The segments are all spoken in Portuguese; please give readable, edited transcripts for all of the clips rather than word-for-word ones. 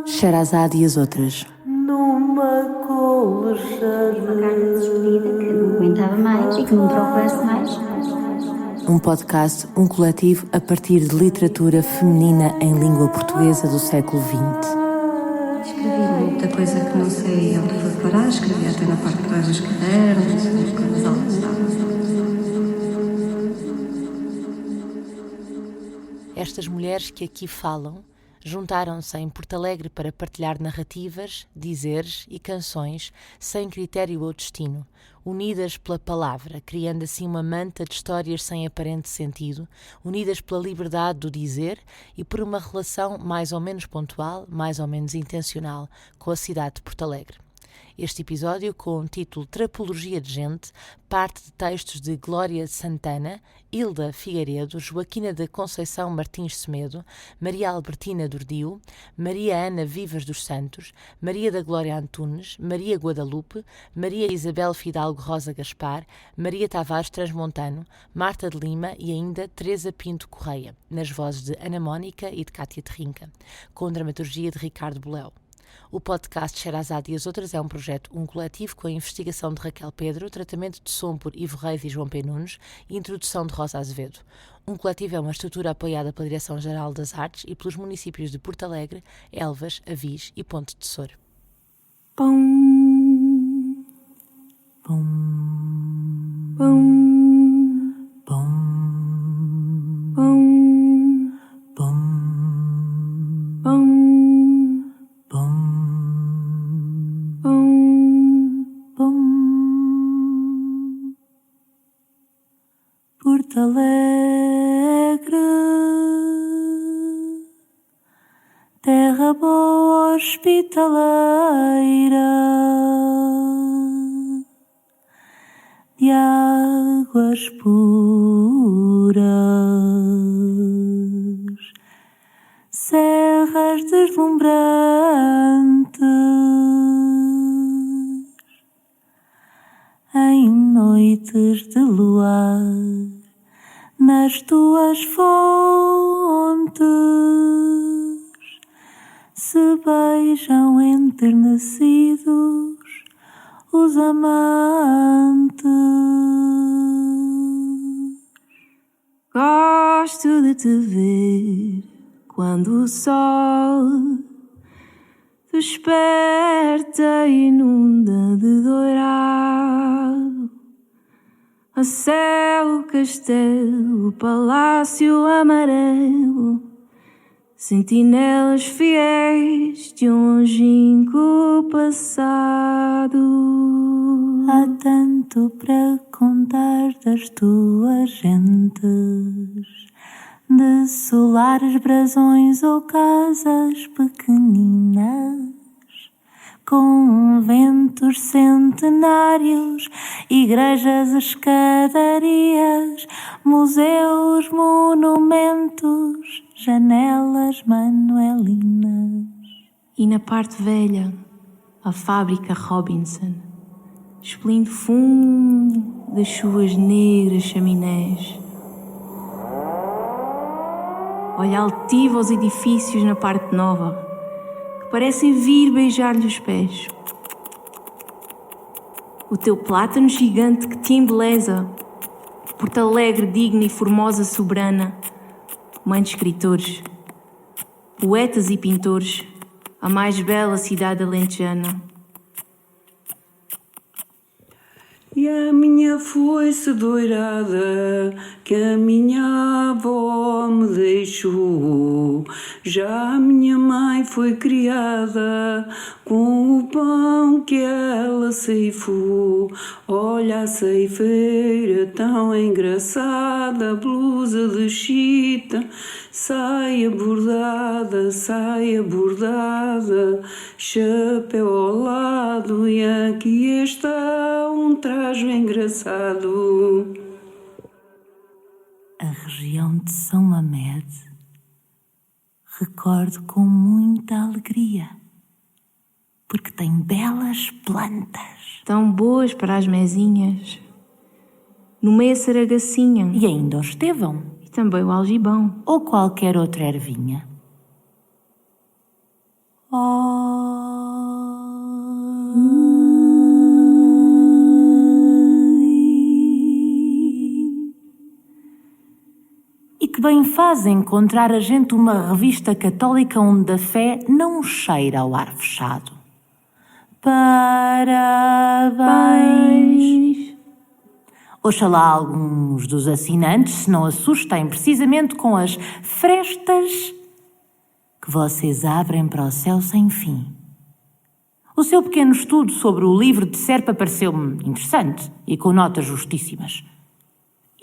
Sherazade e as outras. Numa colcha de... Uma carta de despedida que não aguentava mais e que não procurasse mais. Um podcast, um coletivo a partir de literatura feminina em língua portuguesa do século XX. Escrevi muita coisa que não sei onde foi parar, escrevi até na parte de trás dos cadernos, as coisas altas. Estas mulheres que aqui falam juntaram-se em Porto Alegre para partilhar narrativas, dizeres e canções sem critério ou destino, unidas pela palavra, criando assim uma manta de histórias sem aparente sentido, unidas pela liberdade do dizer e por uma relação mais ou menos pontual, mais ou menos intencional com a cidade de Porto Alegre. Este episódio, com o título Trapologia de Gente, parte de textos de Glória Santana, Hilda Figueiredo, Joaquina da Conceição Martins Semedo, Maria Albertina Dordio, Maria Ana Vivas dos Santos, Maria da Glória Antunes, Maria Guadalupe, Maria Isabel Fidalgo Rosa Gaspar, Maria Tavares Transmontano, Marta de Lima e ainda Teresa Pinto Correia, nas vozes de Ana Mónica e de Cátia Terrinca, com dramaturgia de Ricardo Boleu. O podcast Sherazade e as outras é um projeto, um coletivo com a investigação de Raquel Pedro, tratamento de som por Ivo Reis e João P. Nunes e introdução de Rosa Azevedo. Um coletivo é uma estrutura apoiada pela Direção-Geral das Artes e pelos municípios de Porto Alegre, Elvas, Avis e Ponte de Sor. Pum, pum, pum, pum, pum, pum, pum. Porto Alegre, terra boa hospitaleira, de águas puras, serras deslumbrantes, em noites de luar, nas tuas fontes se beijam enternecidos os amantes. Gosto de te ver quando o sol desperta e inunda de dourado a céu, castelo, palácio amarelo, sentinelas fiéis de um longínquo passado. Há tanto para contar das tuas gentes, de solares, brasões ou casas pequeninas, conventos centenários, igrejas, escadarias, museus, monumentos, janelas manuelinas. E na parte velha, a fábrica Robinson, expelindo fumo das suas negras chaminés. Olha altivo aos edifícios na parte nova, parecem vir beijar-lhe os pés. O teu plátano gigante que te embeleza, Porto Alegre digna e formosa soberana, mãe de escritores, poetas e pintores, a mais bela cidade alentejana. E a minha foice doirada que a minha avó me deixou, já a minha mãe foi criada com o pão que ela ceifou. Olha a ceifeira tão engraçada, blusa de chita, saia bordada, chapéu ao lado, e aqui está um traje engraçado. A região de São Mamede recordo com muita alegria, porque tem belas plantas. Tão boas para as mesinhas. No meio a saragacinha. E ainda o estevão. E também o algibão. Ou qualquer outra ervinha. E que bem faz encontrar a gente uma revista católica onde a fé não cheira ao ar fechado. Parabéns! Oxalá alguns dos assinantes se não assustem precisamente com as frestas que vocês abrem para o céu sem fim. O seu pequeno estudo sobre o livro de Serpa pareceu-me interessante e com notas justíssimas.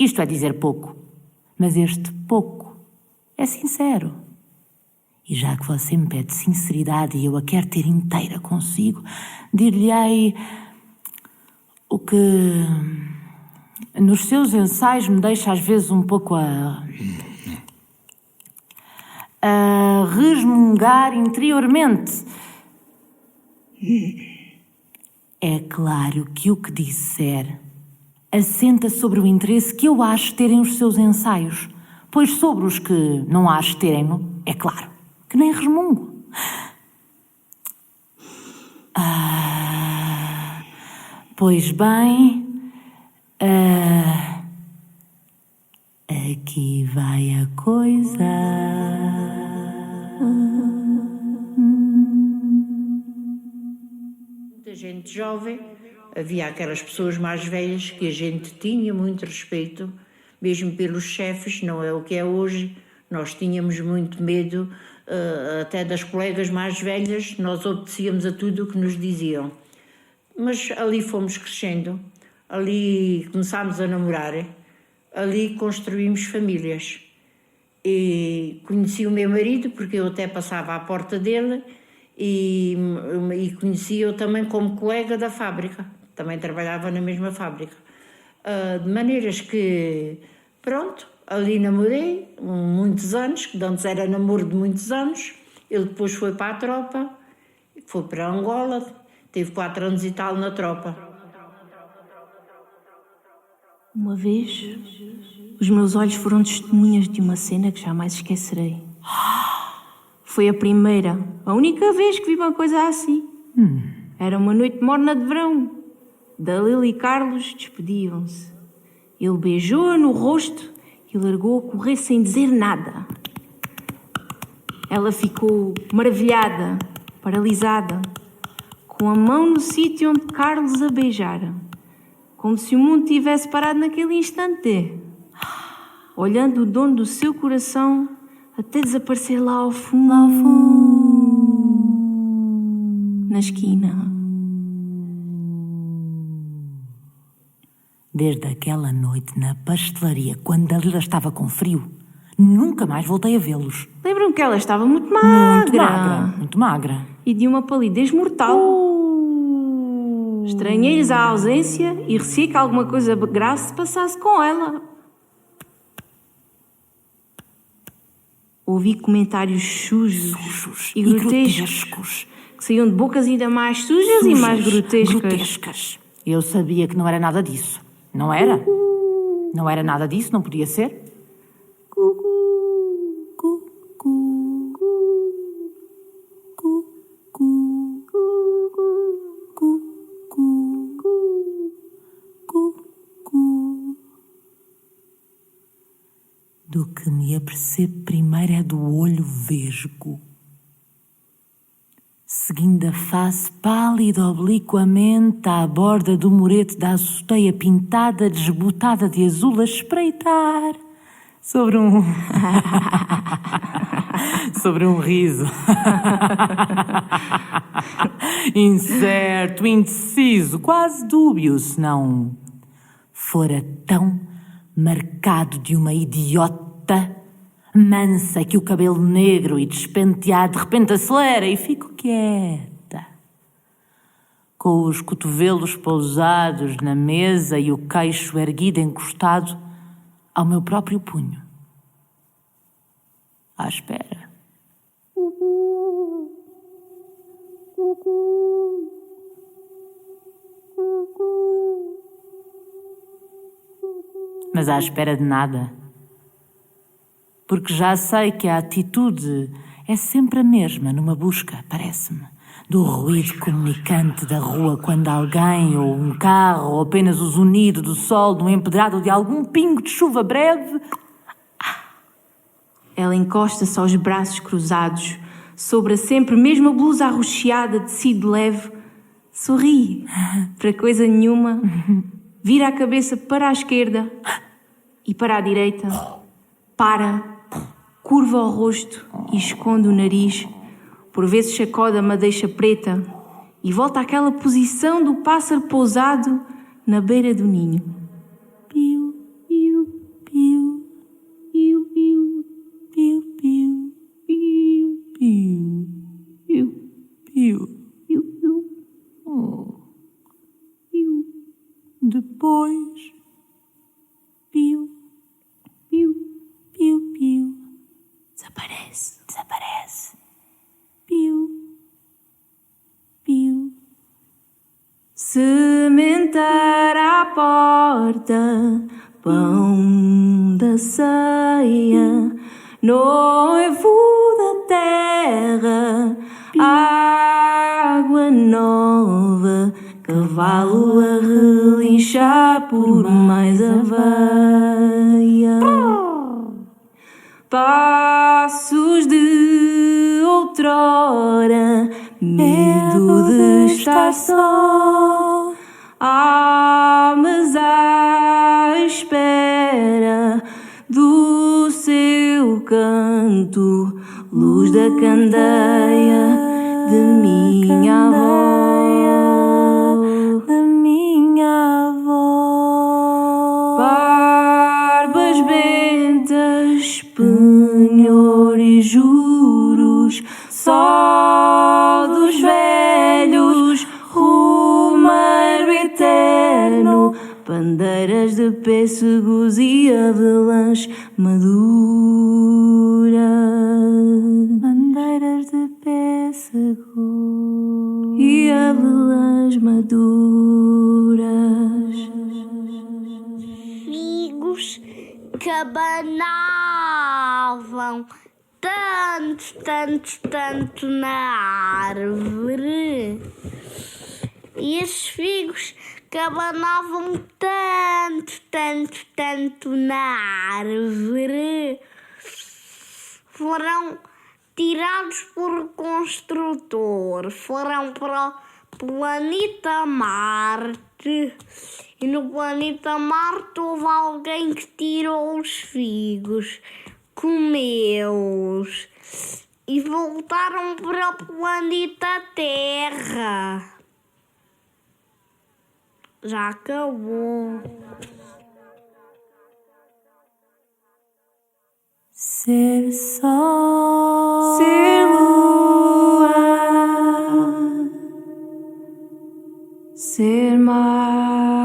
Isto é dizer pouco, mas este pouco é sincero. E já que você me pede sinceridade e eu a quero ter inteira consigo, dir-lhe-ei o que nos seus ensaios me deixa às vezes um pouco a resmungar interiormente. É claro que o que disser assenta sobre o interesse que eu acho terem os seus ensaios, pois sobre os que não acho terem-no, é claro que nem resmungo. Pois bem, aqui vai a coisa. Muita gente jovem, havia aquelas pessoas mais velhas que a gente tinha muito respeito, mesmo pelos chefes, não é o que é hoje. Nós tínhamos muito medo, até das colegas mais velhas, nós obedecíamos a tudo o que nos diziam. Mas ali fomos crescendo, ali começámos a namorar, ali construímos famílias. E conheci o meu marido, porque eu até passava à porta dele, e conhecia-o também como colega da fábrica, também trabalhava na mesma fábrica. De maneiras que, pronto, ali namorei muitos anos, que antes era namoro de muitos anos. Ele depois foi para a tropa, foi para Angola, teve 4 anos e tal na tropa. Uma vez, os meus olhos foram testemunhas de uma cena que jamais esquecerei. Foi a primeira, a única vez que vi uma coisa assim. Era uma noite morna de verão. Dalila e Carlos despediam-se. Ele beijou-a no rosto e largou a correr sem dizer nada. Ela ficou maravilhada, paralisada, com a mão no sítio onde Carlos a beijara, como se o mundo tivesse parado naquele instante, olhando o dono do seu coração até desaparecer lá ao fundo, na esquina. Desde aquela noite na pastelaria, quando Dalila estava com frio, nunca mais voltei a vê-los. Lembram que ela estava muito magra. Muito magra. E de uma palidez mortal. Estranhei-lhes a ausência e receei que alguma coisa grave se passasse com ela. Ouvi comentários sujos e grotescos que saíam de bocas ainda mais sujas e mais grotescas. Eu sabia que não era nada disso. Não era? Não era nada disso, não podia ser? Do que me apercebo primeiro é do olho vesgo, seguindo a face pálida obliquamente à borda do murete da azoteia pintada, desbotada de azul, a espreitar sobre um... sobre um riso. Incerto, indeciso, quase dúbio, se não fora tão marcado de uma idiota mansa que o cabelo negro e despenteado de repente acelera e fico quieta, com os cotovelos pousados na mesa e o queixo erguido encostado ao meu próprio punho, à espera. Mas à espera de nada, porque já sei que a atitude é sempre a mesma numa busca, parece-me. Do ruído comunicante da rua quando alguém, ou um carro, ou apenas o zunido do sol no empedrado de algum pingo de chuva breve. Ela encosta-se aos braços cruzados, sobre a sempre mesma blusa arroxeada de tecido leve, sorri, para coisa nenhuma, vira a cabeça para a esquerda e para a direita, curva o rosto e esconde o nariz, por vezes sacode a madeixa preta e volta àquela posição do pássaro pousado na beira do ninho. Piu, piu, piu, piu, piu, piu, piu, piu, piu, piu, piu, piu, piu. Depois, piu, piu, piu, piu, desaparece. Piu, piu. Sementar à porta, pão da ceia, noivo da terra, água nova, cavalo a relinchar por mais aveia. Passos de outrora, medo de estar só, almas à espera do seu canto, luz da candeia de minha avó, barbas bentas, penhor e juros, só dos velhos, rumeiro eterno, bandeiras de pêssegos e avelãs maduras, bandeiras de pêssego e avelãs maduras. Figos que abanavam tanto na árvore. E esses figos que abanavam tanto na árvore foram tirados por construtor, foram para o planeta Marte. E no planeta Marte houve alguém que tirou os figos, comeu-os e voltaram para o planeta Terra. Já acabou. Ser sol, ser lua, ser mar,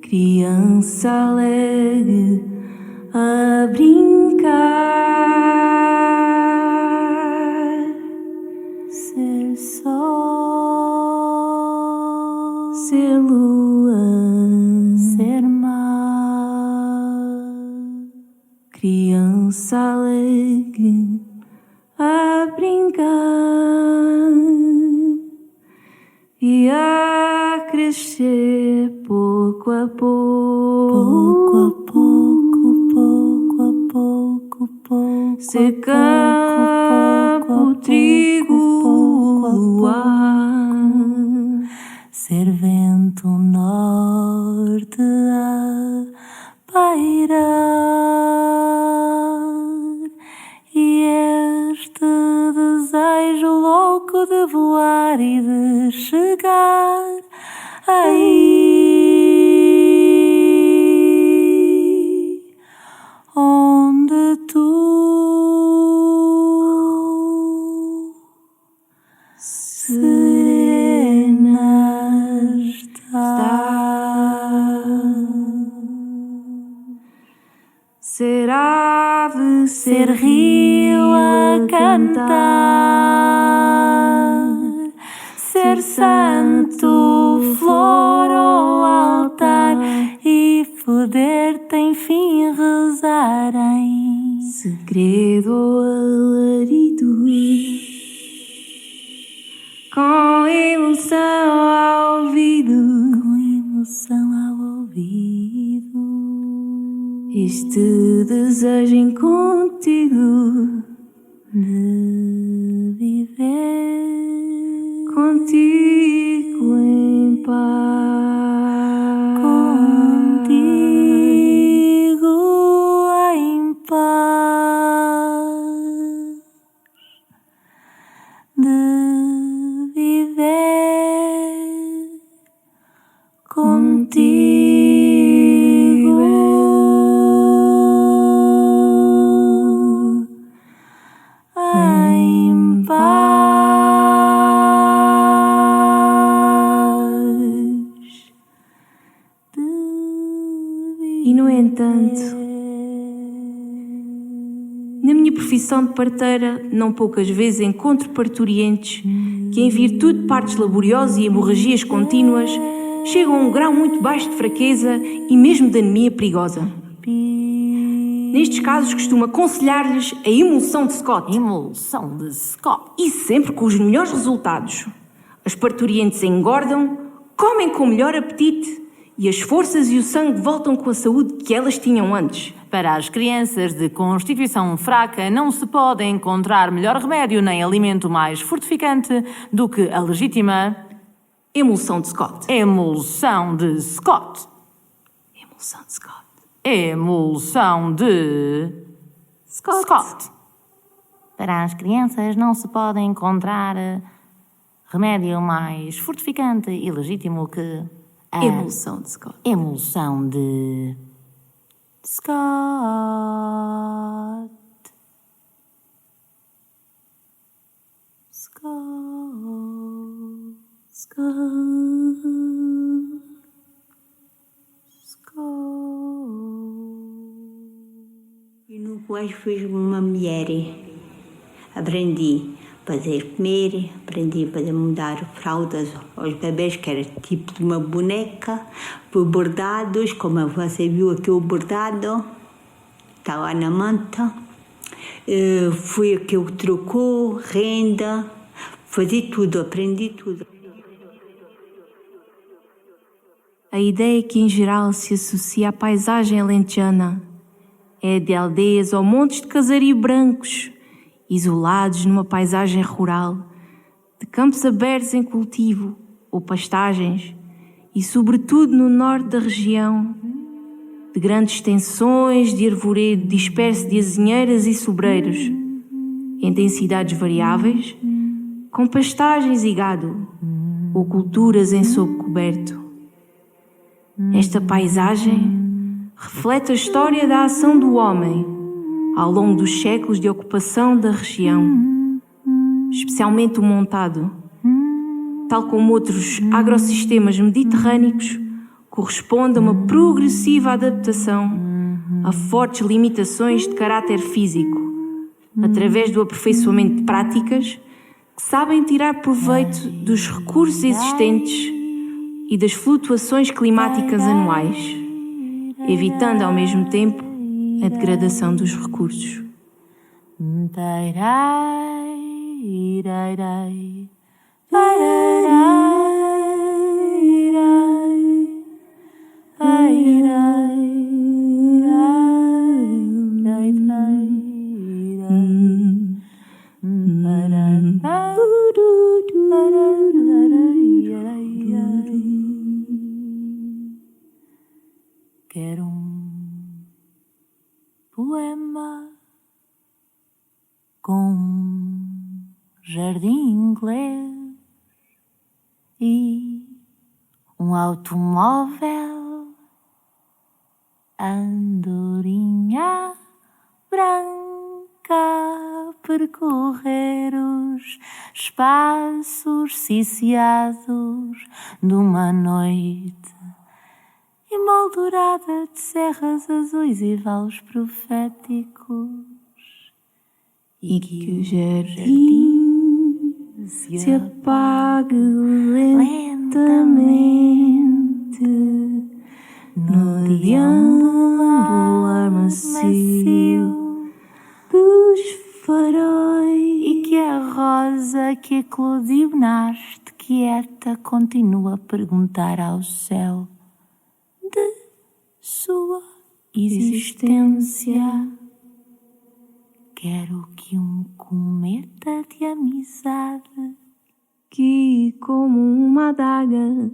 criança alegre a brincar. Ser sol, ser lua, ser mar, criança alegre a brincar e a crescer pouco a pouco, ser campo, trigo, luar, ser vento norte a pairar, e este desejo louco de voar e de chegar aí onde tu serena estás. Ser ave, ser rio a cantar, ser santo, flor ao altar e poder tem fim rezar em segredo alarido, com emoção ao ouvido, este desejo incontido de viver contigo em paz, contigo em paz, de viver contigo em paz. E no entanto, na minha profissão de parteira, não poucas vezes encontro parturientes que, em virtude de partos laboriosos e hemorragias contínuas, chegam a um grau muito baixo de fraqueza e mesmo de anemia perigosa. Nestes casos, costumo aconselhar-lhes a emulsão de Scott. Emulsão de Scott. E sempre com os melhores resultados. As parturientes engordam, comem com melhor apetite e as forças e o sangue voltam com a saúde que elas tinham antes. Para as crianças de constituição fraca, não se pode encontrar melhor remédio nem alimento mais fortificante do que a legítima Emulsão de Scott. emulsão de Scott. Emulsão de Scott. Emulsão de Scott. Para as crianças não se pode encontrar remédio mais fortificante e legítimo que a Emulsão de Scott. emulsão de Scott. E no colégio fiz uma mulher. Aprendi a fazer comer, aprendi a fazer mudar fraldas aos bebês, que era tipo de uma boneca, por bordados, como você viu aqui o bordado, está lá na manta. Fui a que eu trocou, renda, fazia tudo, aprendi tudo. A ideia que em geral se associa à paisagem alentejana é a de aldeias ou montes de casario brancos, isolados numa paisagem rural, de campos abertos em cultivo ou pastagens e, sobretudo, no norte da região, de grandes extensões de arvoredo disperso de azinheiras e sobreiros, em densidades variáveis, com pastagens e gado, ou culturas em sob coberto. Esta paisagem reflete a história da ação do homem ao longo dos séculos de ocupação da região, especialmente o montado, tal como outros agrossistemas mediterrâneos, corresponde a uma progressiva adaptação a fortes limitações de caráter físico, através do aperfeiçoamento de práticas que sabem tirar proveito dos recursos existentes e das flutuações climáticas anuais, evitando ao mesmo tempo a degradação dos recursos. Quero poema com jardim inglês e automóvel, andorinha branca a percorrer os espaços ciciados de uma noite emoldurada de serras azuis e vales proféticos, e que o jardim se apague lentamente no deambular macio dos faróis. E que a rosa que eclodiu nasce quieta continua a perguntar ao céu de sua existência. Quero que um cometa de amizade, Que como uma adaga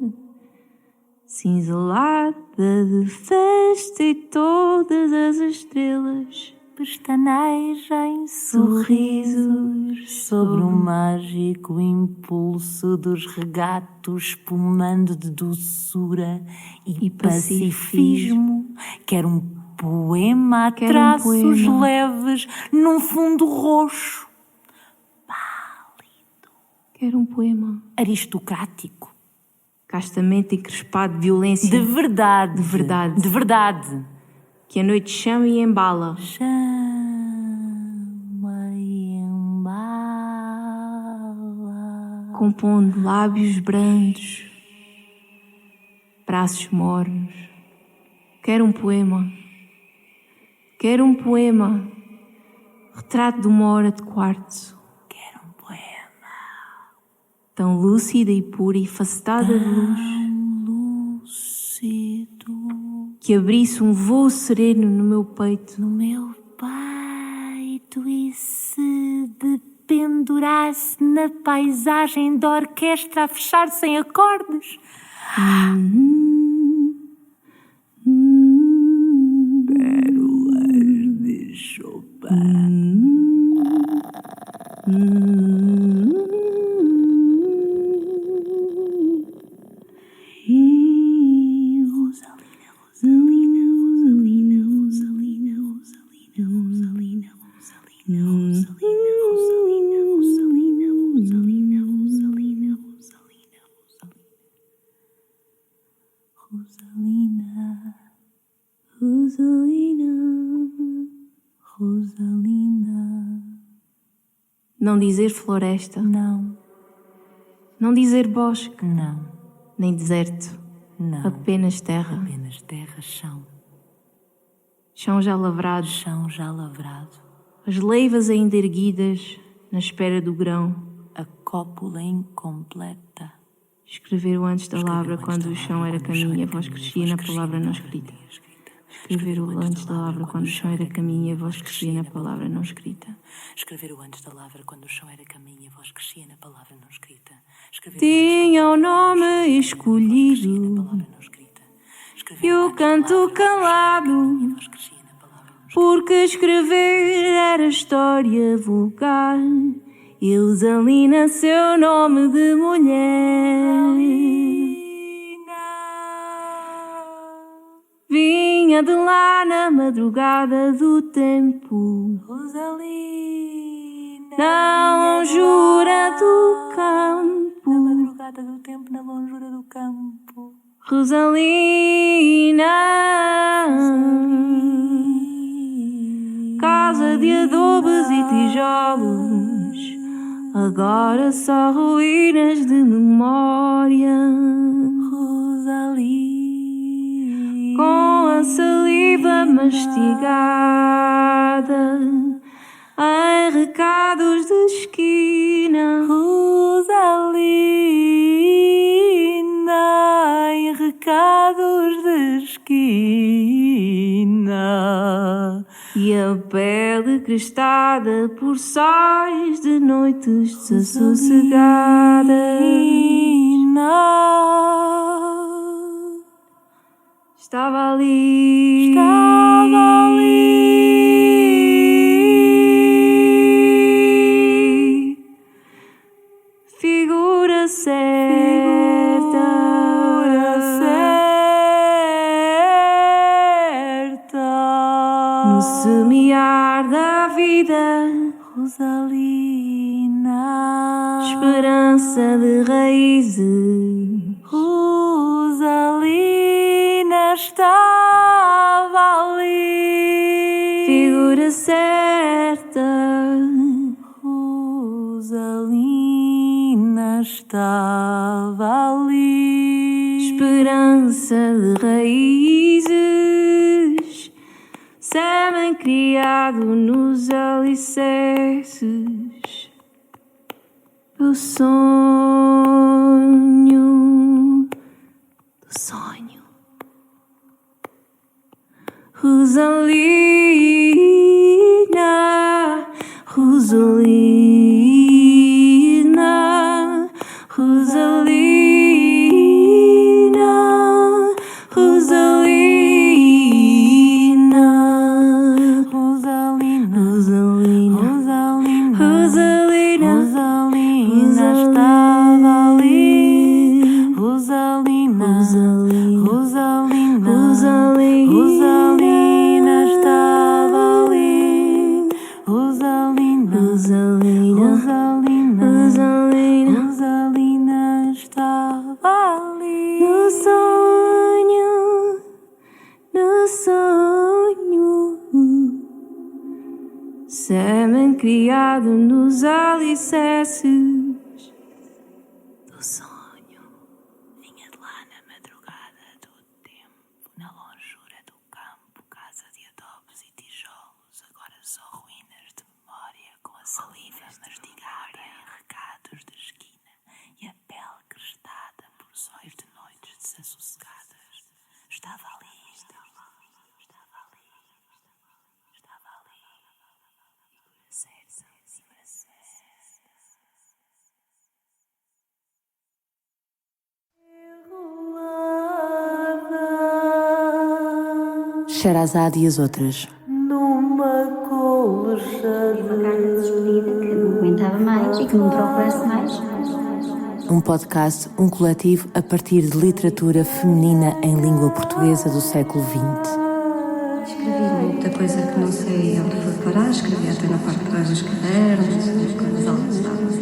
cinzelada de festa e todas as estrelas pestanejem sorrisos sobre o mágico impulso dos regatos espumando de doçura e pacifismo. Quero um poema a traços leves num fundo roxo, pálido, Quero um poema aristocrático, castamente encrespado de violência, de verdade, De verdade. de verdade. que a noite chama e embala, Chama e embala, compondo lábios brandos, braços mornos. Quero um poema, retrato de uma hora de quarto, quero um poema tão lúcida e pura e facetada de luz, lúcido que abrisse um voo sereno no meu peito, no meu peito e se dependurasse na paisagem da orquestra a fechar-se em acordes. Pérolas de Chopin. Rosalina. não dizer floresta, Não, não dizer bosque, não, nem deserto, não. apenas terra, Apenas terra, chão, chão já lavrado, chão já lavrado, as leivas ainda erguidas na espera do grão. a cópula incompleta. Escrever o antes da lavra Escrever o quando antes o da chão lavra, era quando o chão caminho e a era voz caminho, crescia a na voz palavra não crescia na escrita. palavra escrita. Escrever o antes da lavra quando o chão era caminho e a voz crescia na palavra não escrita. Escrever o antes da lavra quando o chão era caminho e a voz crescia na palavra não escrita. Escrever Tinha o antes da lavra, nome escolhido palavra não escrita. Escrever e o antes da lavra, canto quando o chão era calado, caminho e a voz crescia na palavra não escrita. porque escrever era história vulgar. Eusalina, seu nome de mulher, vinha de lá na madrugada do tempo, Rosalina, na longura do campo. na madrugada do tempo, na longura do campo. Rosalina, casa de adobes e tijolos, agora só ruínas de memória. Rosalina, Com a saliva mastigada em recados de esquina. Rosalina, em recados de esquina. E a pele crestada por sais de noites desassossegadas. Estava ali, figura certa, no semear da vida, Rosalina, esperança de raízes. Rosalina estava ali. Figura certa, Rosalina estava ali. esperança de raízes. Sêmen criado nos alicerces do sonho, Rosalina, Rosalina, Rosalina, Rosalina, Rosalina, Rosalina, Rosalina, Rosalina estava ali, Rosalina, Rosalina, Rosalina, Rosalina estava ali, Rosalina, Rosalina, Rosalina, Rosalina estava ali, no sonho, no sonho. Sêmen criado nos alicerces do sonho. Vinha de lá na madrugada do tempo, na longura do campo, casa de adobos e tijolos, agora só ruínas de memória, com a saliva mastigada em recados de esquina e a pele crestada por sóis de noites desassossegadas. Estava ali, estava ali, estava ali, estava ali. Sherazade e as outras. Uma carta de despedida que não aguentava mais e que não procurasse mais. Um podcast, um coletivo a partir de literatura feminina em língua portuguesa do século XX. Escrevi muita coisa que não sei onde foi parar, escrevi até na parte de trás dos cadernos, as coisas altas.